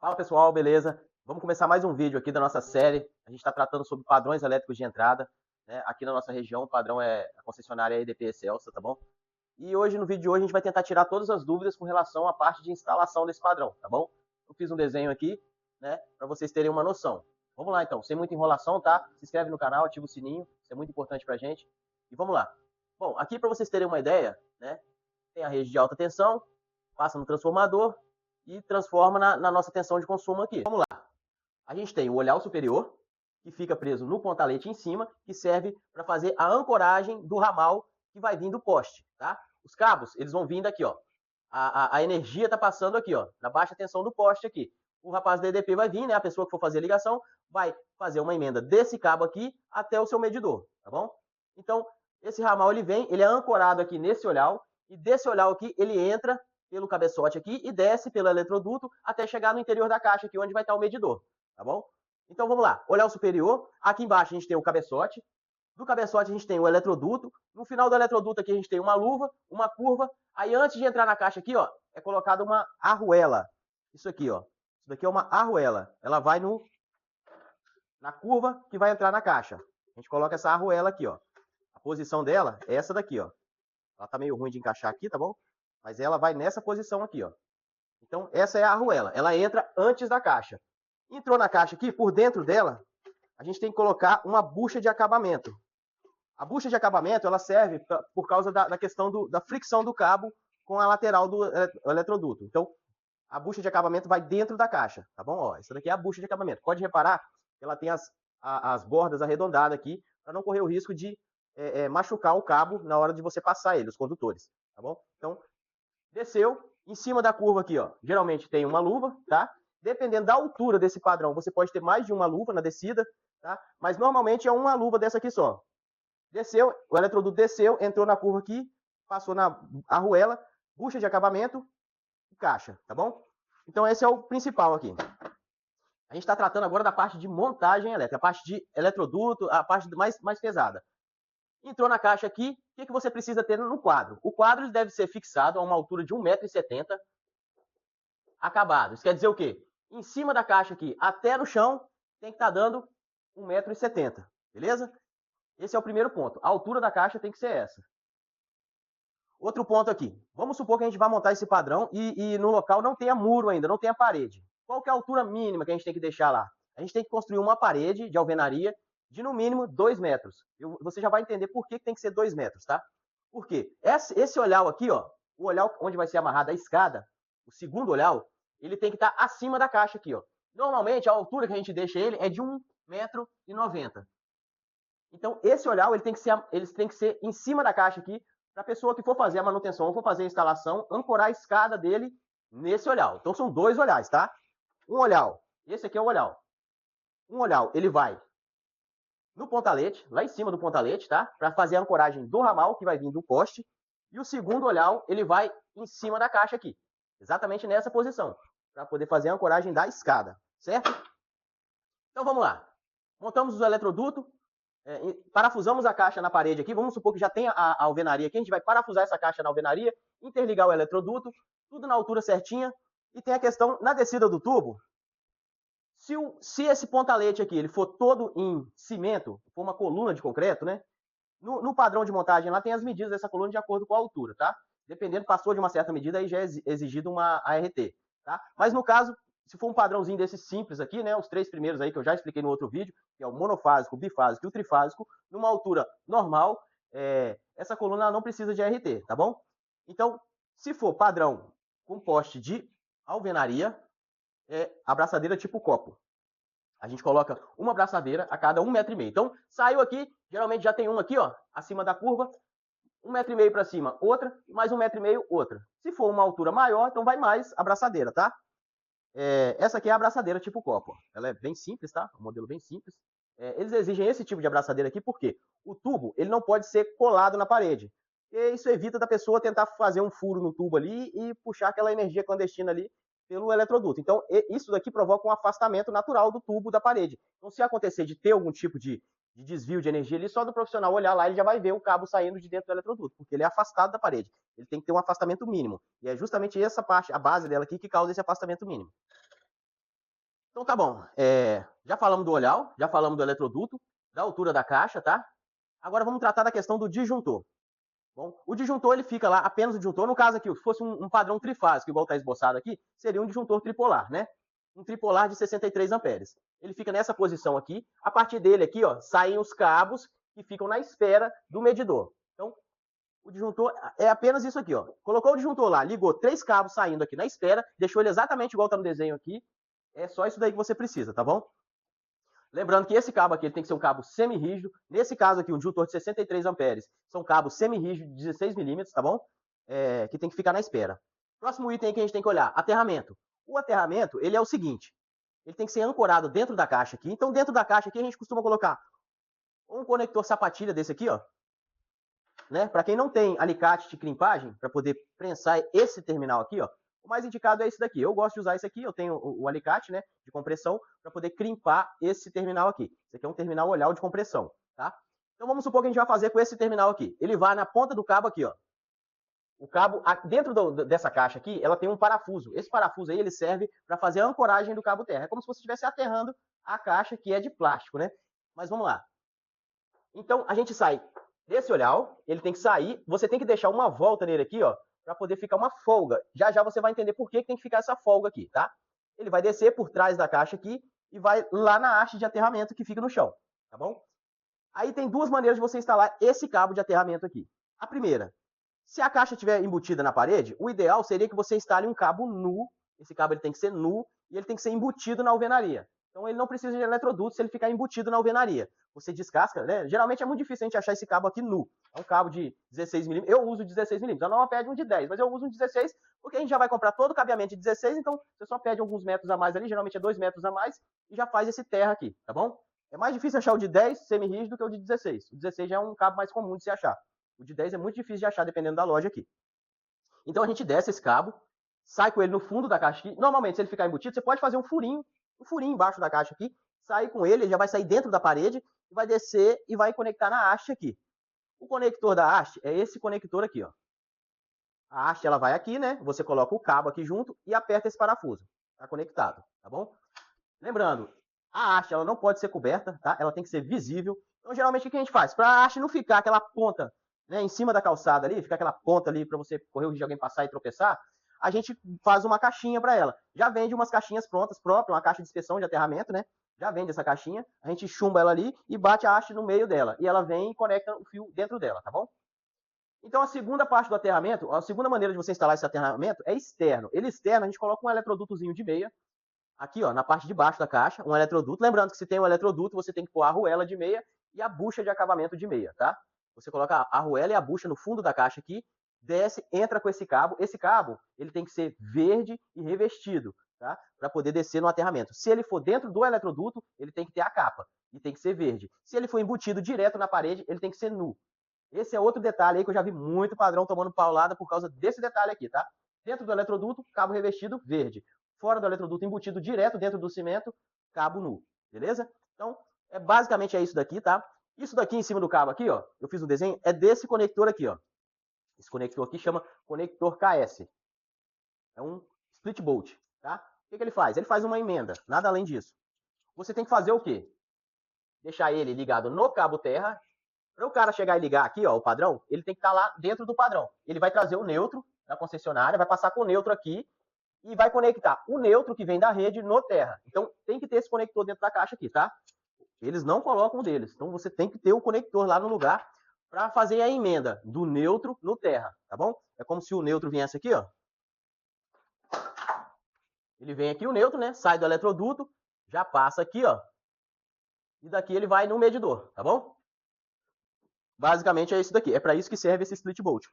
Fala pessoal, beleza? Vamos começar mais um vídeo aqui da nossa série. A gente está tratando sobre padrões elétricos de entrada, né? Aqui na nossa região, o padrão é a concessionária EDP Excelsa, tá bom? E hoje, no vídeo de hoje, a gente vai tentar tirar todas as dúvidas com relação à parte de instalação desse padrão, tá bom? Eu fiz um desenho aqui, né, para vocês terem uma noção. Vamos lá então, sem muita enrolação, tá? Se inscreve no canal, ativa o sininho, isso é muito importante pra gente. E vamos lá. Bom, aqui para vocês terem uma ideia, né, tem a rede de alta tensão, passa no transformador e transforma na nossa tensão de consumo aqui. Vamos lá. A gente tem o olhar superior, que fica preso no pontalete em cima, que serve para fazer a ancoragem do ramal que vai vir do poste, tá? Os cabos, eles vão vindo aqui, ó. A energia tá passando aqui, ó, na baixa tensão do poste aqui. O rapaz da EDP vai vir, né? A pessoa que for fazer a ligação vai fazer uma emenda desse cabo aqui até o seu medidor, tá bom? Então, esse ramal ele vem, ele é ancorado aqui nesse olhar, e desse olhar aqui ele entra pelo cabeçote aqui e desce pelo eletroduto até chegar no interior da caixa aqui onde vai estar o medidor, tá bom? Então vamos lá, olhar o superior, aqui embaixo a gente tem o cabeçote, do cabeçote a gente tem o eletroduto, no final do eletroduto aqui a gente tem uma luva, uma curva, aí antes de entrar na caixa aqui, ó, é colocada uma arruela, isso aqui, ó, isso daqui é uma arruela, ela vai na curva que vai entrar na caixa, a gente coloca essa arruela aqui, ó, a posição dela é essa daqui, ó, ela tá meio ruim de encaixar aqui, tá bom? Mas ela vai nessa posição aqui, ó. Então, essa é a arruela. Ela entra antes da caixa. Entrou na caixa aqui, por dentro dela, a gente tem que colocar uma bucha de acabamento. A bucha de acabamento, ela serve por causa da questão da fricção do cabo com a lateral do eletroduto. Então, a bucha de acabamento vai dentro da caixa, tá bom? Ó, essa daqui é a bucha de acabamento. Pode reparar que ela tem as bordas arredondadas aqui, para não correr o risco de machucar o cabo na hora de você passar ele, os condutores, tá bom? Então, desceu, em cima da curva aqui, ó, geralmente tem uma luva, tá? Dependendo da altura desse padrão, você pode ter mais de uma luva na descida, tá? Mas normalmente é uma luva dessa aqui só. Desceu, o eletroduto desceu, entrou na curva aqui, passou na arruela, bucha de acabamento e caixa, tá bom? Então esse é o principal aqui. A gente está tratando agora da parte de montagem elétrica, a parte de eletroduto, a parte mais pesada. Entrou na caixa aqui, o que você precisa ter no quadro? O quadro deve ser fixado a uma altura de 1,70 m, acabado. Isso quer dizer o quê? Em cima da caixa aqui até no chão tem que estar dando 1,70 m, beleza? Esse é o primeiro ponto. A altura da caixa tem que ser essa. Outro ponto aqui. Vamos supor que a gente vai montar esse padrão e no local não tenha muro ainda, não tenha parede. Qual que é a altura mínima que a gente tem que deixar lá? A gente tem que construir uma parede de alvenaria de no mínimo 2 metros. Você já vai entender por que tem que ser 2 metros, tá? Por quê? Esse olhar aqui, ó, o olhar onde vai ser amarrada a escada, o segundo olhar, ele tem que estar acima da caixa aqui, ó. Normalmente a altura que a gente deixa ele é de 1,90 m. Então esse olhar ele tem que ser em cima da caixa aqui, para a pessoa que for fazer a manutenção ou for fazer a instalação, ancorar a escada dele nesse olhar. Então são dois olhares, tá? Um olhar, esse aqui é o olhar. Um olhar, ele vai no pontalete, lá em cima do pontalete, tá? Para fazer a ancoragem do ramal que vai vir do poste. E o segundo olhar, ele vai em cima da caixa aqui, exatamente nessa posição, para poder fazer a ancoragem da escada, certo? Então vamos lá. Montamos o eletroduto, parafusamos a caixa na parede aqui, vamos supor que já tem a alvenaria aqui, a gente vai parafusar essa caixa na alvenaria, interligar o eletroduto, tudo na altura certinha, e tem a questão, na descida do tubo, se esse pontalete aqui ele for todo em cimento, for uma coluna de concreto, né? No padrão de montagem lá tem as medidas dessa coluna de acordo com a altura, tá? Dependendo, passou de uma certa medida, aí já é exigido uma ART, tá? Mas no caso, se for um padrãozinho desses simples aqui, né? Os três primeiros aí que eu já expliquei no outro vídeo, que é o monofásico, o bifásico e o trifásico, numa altura normal, essa coluna não precisa de ART, tá bom? Então, se for padrão com poste de alvenaria, a abraçadeira tipo copo. A gente coloca uma abraçadeira a cada 1,5 m. Então, saiu aqui, geralmente já tem uma aqui, ó, acima da curva, 1,5 m para cima, outra, mais 1,5 m, outra. Se for uma altura maior, então vai mais abraçadeira, tá? Essa aqui é a abraçadeira tipo copo. Ela é bem simples, tá? Um modelo bem simples. Eles exigem esse tipo de abraçadeira aqui porque o tubo ele não pode ser colado na parede. E isso evita da pessoa tentar fazer um furo no tubo ali e puxar aquela energia clandestina ali pelo eletroduto. Então, isso daqui provoca um afastamento natural do tubo da parede. Então, se acontecer de ter algum tipo de desvio de energia ali, só do profissional olhar lá, ele já vai ver o cabo saindo de dentro do eletroduto, porque ele é afastado da parede. Ele tem que ter um afastamento mínimo. E é justamente essa parte, a base dela aqui, que causa esse afastamento mínimo. Então tá bom. Já falamos do olhar, já falamos do eletroduto, da altura da caixa, tá? Agora vamos tratar da questão do disjuntor. Bom, o disjuntor ele fica lá, apenas o disjuntor, no caso aqui, se fosse um padrão trifásico, igual está esboçado aqui, seria um disjuntor tripolar, né? Um tripolar de 63 amperes. Ele fica nessa posição aqui, a partir dele aqui, ó, saem os cabos que ficam na espera do medidor. Então, o disjuntor é apenas isso aqui, ó. Colocou o disjuntor lá, ligou 3 cabos saindo aqui na espera, deixou ele exatamente igual está no desenho aqui. É só isso daí que você precisa, tá bom? Lembrando que esse cabo aqui ele tem que ser um cabo semi-rígido. Nesse caso aqui, um disjuntor de 63 amperes, são cabos semi-rígidos de 16 milímetros, tá bom? Que tem que ficar na espera. Próximo item que a gente tem que olhar, aterramento. O aterramento, ele é o seguinte, ele tem que ser ancorado dentro da caixa aqui. Então, dentro da caixa aqui, a gente costuma colocar um conector sapatilha desse aqui, ó. Né? Para quem não tem alicate de crimpagem, para poder prensar esse terminal aqui, ó, o mais indicado é esse daqui. Eu gosto de usar esse aqui, eu tenho o alicate, né, de compressão, para poder crimpar esse terminal aqui. Esse aqui é um terminal olhar de compressão, tá? Então vamos supor que a gente vai fazer com esse terminal aqui. Ele vai na ponta do cabo aqui, ó. O cabo, dentro dessa caixa aqui, ela tem um parafuso. Esse parafuso aí, ele serve para fazer a ancoragem do cabo terra. É como se você estivesse aterrando a caixa, que é de plástico, né? Mas vamos lá. Então, a gente sai desse olhar, ele tem que sair, você tem que deixar uma volta nele aqui, ó, para poder ficar uma folga. Já já você vai entender por que tem que ficar essa folga aqui, tá? Ele vai descer por trás da caixa aqui e vai lá na haste de aterramento que fica no chão, tá bom? Aí tem duas maneiras de você instalar esse cabo de aterramento aqui. A primeira, se a caixa estiver embutida na parede, o ideal seria que você instale um cabo nu. Esse cabo ele tem que ser nu e ele tem que ser embutido na alvenaria. Então ele não precisa de eletroduto se ele ficar embutido na alvenaria. Você descasca, né? Geralmente é muito difícil a gente achar esse cabo aqui nu. É um cabo de 16 milímetros. Eu uso 16 milímetros. A norma pede um de 10, mas eu uso um 16 porque a gente já vai comprar todo o cabeamento de 16, então você só pede alguns metros a mais ali, geralmente é 2 metros a mais, e já faz esse terra aqui, tá bom? É mais difícil achar o de 10 semi-rígido do que o de 16. O 16 já é um cabo mais comum de se achar. O de 10 é muito difícil de achar, dependendo da loja aqui. Então a gente desce esse cabo, sai com ele no fundo da caixa aqui. Normalmente, se ele ficar embutido, você pode fazer um furinho embaixo da caixa aqui, sair com ele já vai sair dentro da parede, vai descer e vai conectar na haste aqui. O conector da haste é esse conector aqui, ó. A haste ela vai aqui, né? Você coloca o cabo aqui junto e aperta esse parafuso. Tá conectado, tá bom? Lembrando, a haste ela não pode ser coberta, tá? Ela tem que ser visível. Então, geralmente, o que a gente faz? Para a haste não ficar aquela ponta, né, em cima da calçada ali, ficar aquela ponta ali para você correr o risco de alguém passar e tropeçar, a gente faz uma caixinha para ela. Já vende umas caixinhas prontas, próprias, uma caixa de inspeção de aterramento, né? Já vende essa caixinha, a gente chumba ela ali e bate a haste no meio dela. E ela vem e conecta o fio dentro dela, tá bom? Então, a segunda parte do aterramento, a segunda maneira de você instalar esse aterramento é externo. Ele externo, a gente coloca um eletrodutozinho de meia, aqui, ó, na parte de baixo da caixa, um eletroduto. Lembrando que se tem um eletroduto, você tem que pôr a arruela de meia e a bucha de acabamento de meia, tá? Você coloca a arruela e a bucha no fundo da caixa aqui, desce, entra com esse cabo. Esse cabo, ele tem que ser verde e revestido, tá? Para poder descer no aterramento. Se ele for dentro do eletroduto, ele tem que ter a capa e tem que ser verde. Se ele for embutido direto na parede, ele tem que ser nu. Esse é outro detalhe aí que eu já vi muito padrão tomando paulada por causa desse detalhe aqui, tá? Dentro do eletroduto, cabo revestido verde. Fora do eletroduto, embutido direto dentro do cimento, cabo nu. Beleza? Então, basicamente é isso daqui, tá? Isso daqui em cima do cabo aqui, ó, eu fiz um desenho, é desse conector aqui, ó. Esse conector aqui chama conector KS. É um split bolt, tá? O que ele faz? Ele faz uma emenda, nada além disso. Você tem que fazer o quê? Deixar ele ligado no cabo terra. Para o cara chegar e ligar aqui, ó, o padrão, ele tem que estar lá dentro do padrão. Ele vai trazer o neutro da concessionária, vai passar com o neutro aqui e vai conectar o neutro que vem da rede no terra. Então, tem que ter esse conector dentro da caixa aqui, tá? Eles não colocam deles. Então, você tem que ter o conector lá no lugar para fazer a emenda do neutro no terra, tá bom? É como se o neutro viesse aqui, ó. Ele vem aqui o neutro, né? Sai do eletroduto, já passa aqui, ó. E daqui ele vai no medidor, tá bom? Basicamente é isso daqui. É para isso que serve esse split bolt.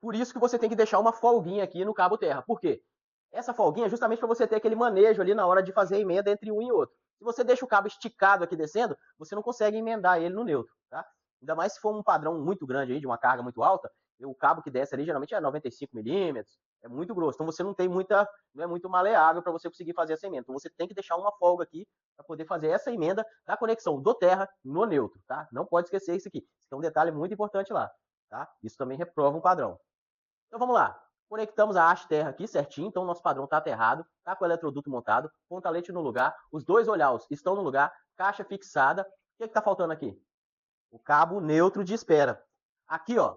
Por isso que você tem que deixar uma folguinha aqui no cabo terra. Por quê? Essa folguinha é justamente para você ter aquele manejo ali na hora de fazer a emenda entre um e outro. Se você deixa o cabo esticado aqui descendo, você não consegue emendar ele no neutro, tá? Ainda mais se for um padrão muito grande aí, de uma carga muito alta, o cabo que desce ali geralmente é 95 milímetros, é muito grosso. Então você não tem muita, não é muito maleável para você conseguir fazer essa emenda. Então você tem que deixar uma folga aqui para poder fazer essa emenda da conexão do terra no neutro, tá? Não pode esquecer isso aqui. Isso é um detalhe muito importante lá, tá? Isso também reprova um padrão. Então vamos lá. Conectamos a haste terra aqui certinho, então o nosso padrão está aterrado, está com o eletroduto montado, pontalete no lugar, os dois olhaus estão no lugar, caixa fixada. O que está faltando aqui? O cabo neutro de espera. Aqui, ó,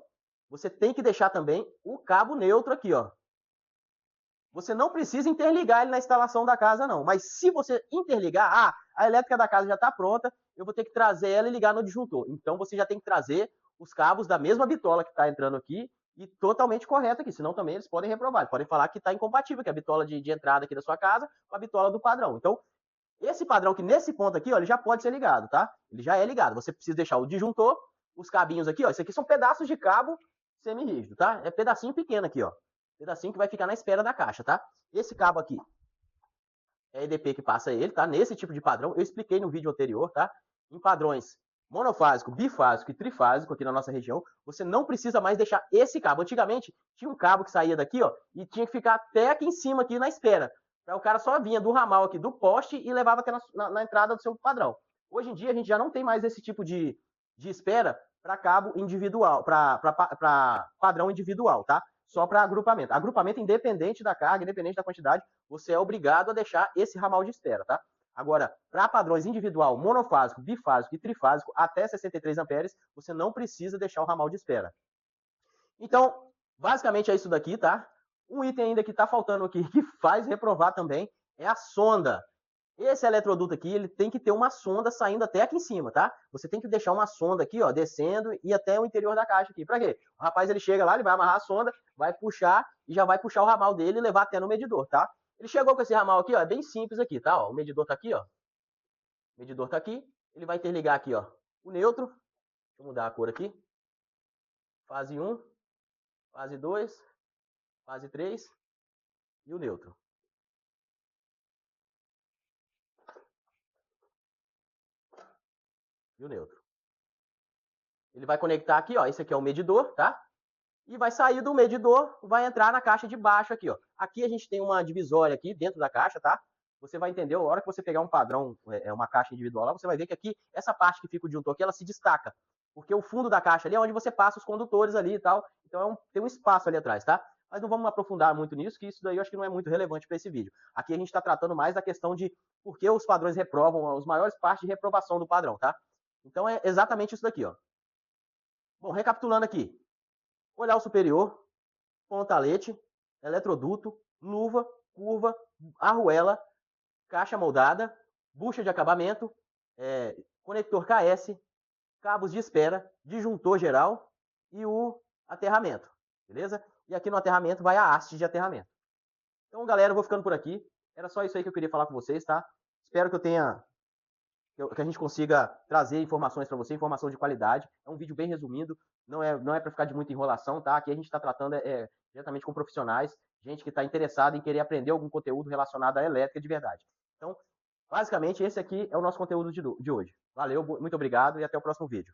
você tem que deixar também o cabo neutro aqui, ó. Você não precisa interligar ele na instalação da casa, não. Mas se você interligar, a elétrica da casa já está pronta, eu vou ter que trazer ela e ligar no disjuntor. Então você já tem que trazer os cabos da mesma bitola que está entrando aqui e totalmente correto aqui, senão também eles podem reprovar. Eles podem falar que está incompatível, que é a bitola de entrada aqui da sua casa com a bitola do padrão. Então, esse padrão aqui, nesse ponto aqui, ó, ele já pode ser ligado, tá? Ele já é ligado. Você precisa deixar o disjuntor, os cabinhos aqui, ó. Isso aqui são pedaços de cabo semi-rígido, tá? É pedacinho pequeno aqui, ó. Pedacinho que vai ficar na espera da caixa, tá? Esse cabo aqui é EDP que passa ele, tá? Nesse tipo de padrão, eu expliquei no vídeo anterior, tá? Em padrões monofásico, bifásico e trifásico aqui na nossa região, você não precisa mais deixar esse cabo. Antigamente, tinha um cabo que saía daqui, ó, e tinha que ficar até aqui em cima, aqui na espera. O cara só vinha do ramal aqui do poste e levava até na entrada do seu padrão. Hoje em dia, a gente já não tem mais esse tipo de espera para cabo individual, para padrão individual, tá? Só para agrupamento. Agrupamento independente da carga, independente da quantidade, você é obrigado a deixar esse ramal de espera, tá? Agora, para padrões individual, monofásico, bifásico e trifásico, até 63 amperes, você não precisa deixar o ramal de espera. Então, basicamente é isso daqui, tá? Um item ainda que está faltando aqui, que faz reprovar também, é a sonda. Esse eletroduto aqui, ele tem que ter uma sonda saindo até aqui em cima, tá? Você tem que deixar uma sonda aqui, ó, descendo e até o interior da caixa aqui. Pra quê? O rapaz, ele chega lá, ele vai amarrar a sonda, vai puxar e já vai puxar o ramal dele e levar até no medidor, tá? Ele chegou com esse ramal aqui, ó, é bem simples aqui, tá? Ó, o medidor tá aqui, ó. O medidor tá aqui. Ele vai interligar aqui, ó, o neutro. Deixa eu mudar a cor aqui. Fase 1, fase 2, fase 3 e o neutro. E o neutro. Ele vai conectar aqui, ó, esse aqui é o medidor, tá? E vai sair do medidor, vai entrar na caixa de baixo aqui, ó. Aqui a gente tem uma divisória aqui dentro da caixa, tá? Você vai entender, a hora que você pegar um padrão, uma caixa individual lá, você vai ver que aqui, essa parte que fica o disjuntor aqui, ela se destaca. Porque o fundo da caixa ali é onde você passa os condutores ali e tal. Então tem um espaço ali atrás, tá? Mas não vamos aprofundar muito nisso, que isso daí eu acho que não é muito relevante para esse vídeo. Aqui a gente está tratando mais da questão de por que os padrões reprovam, as maiores partes de reprovação do padrão, tá? Então é exatamente isso daqui, ó. Bom, recapitulando aqui. Olhar superior, pontalete, eletroduto, luva, curva, arruela, caixa moldada, bucha de acabamento, conector KS, cabos de espera, disjuntor geral e o aterramento, beleza? E aqui no aterramento vai a haste de aterramento. Então, galera, eu vou ficando por aqui. Era só isso aí que eu queria falar com vocês, tá? Espero que eu tenha que a gente consiga trazer informações para você, informação de qualidade. É um vídeo bem resumido, não é para ficar de muita enrolação, tá? Aqui a gente está tratando diretamente com profissionais, gente que está interessada em querer aprender algum conteúdo relacionado à elétrica de verdade. Então, basicamente, esse aqui é o nosso conteúdo de hoje. Valeu, muito obrigado e até o próximo vídeo.